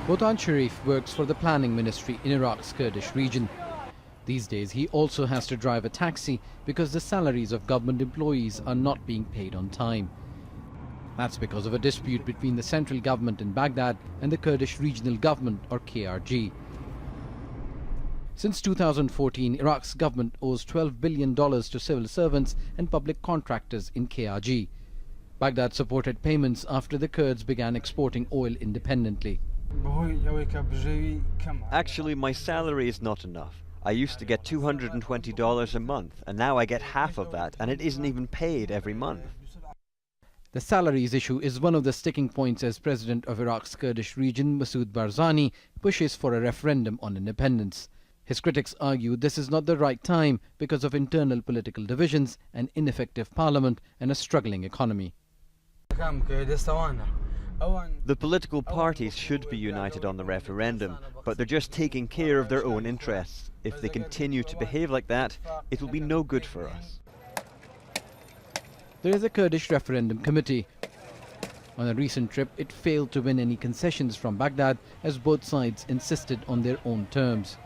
Botan Sharif works for the planning ministry in Iraq's Kurdish region. These days he also has to drive a taxi because the salaries of government employees are not being paid on time. That's because of a dispute between the central government in Baghdad and the Kurdish Regional Government, or KRG. Since 2014, Iraq's government owes $12 billion to civil servants and public contractors in KRG. Baghdad supported payments after the Kurds began exporting oil independently. Actually, my salary is not enough. I used to get $220 a month, and now I get half of that, and it isn't even paid every month. The salaries issue is one of the sticking points as president of Iraq's Kurdish region, Masoud Barzani, pushes for a referendum on independence. His critics argue this is not the right time because of internal political divisions, an ineffective parliament, and a struggling economy. The political parties should be united on the referendum, but they're just taking care of their own interests. If they continue to behave like that, it will be no good for us. There is a Kurdish referendum committee. On a recent trip, it failed to win any concessions from Baghdad as both sides insisted on their own terms.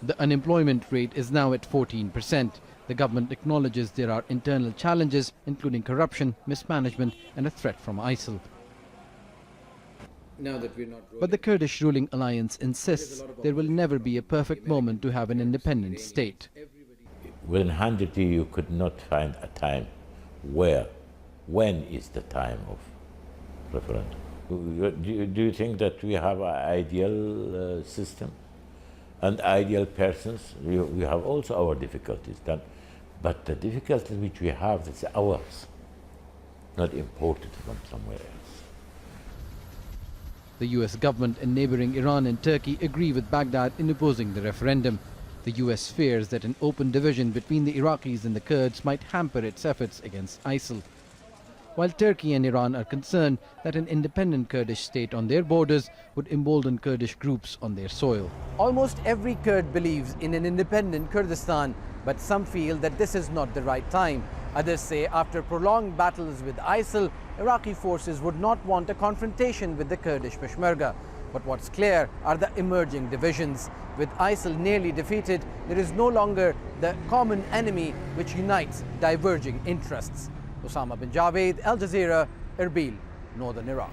The unemployment rate is now at 14%. The government acknowledges there are internal challenges, including corruption, mismanagement, and a threat from ISIL. But the Kurdish ruling alliance insists there will never be a perfect moment to have an independent state. Within 100 years, you could not find a time when is the time of referendum. Do you think that we have an ideal system and ideal persons? We have also our difficulties, but the difficulty which we have is ours, not imported from somewhere else. The US government and neighboring Iran and Turkey agree with Baghdad in opposing the referendum. The US fears that an open division between the Iraqis and the Kurds might hamper its efforts against ISIL. While Turkey and Iran are concerned that an independent Kurdish state on their borders would embolden Kurdish groups on their soil. Almost every Kurd believes in an independent Kurdistan, but some feel that this is not the right time. Others say after prolonged battles with ISIL, Iraqi forces would not want a confrontation with the Kurdish Peshmerga. But what's clear are the emerging divisions. With ISIL nearly defeated, there is no longer the common enemy which unites diverging interests. Oussama bin Javid, Al Jazeera, Erbil, Northern Iraq.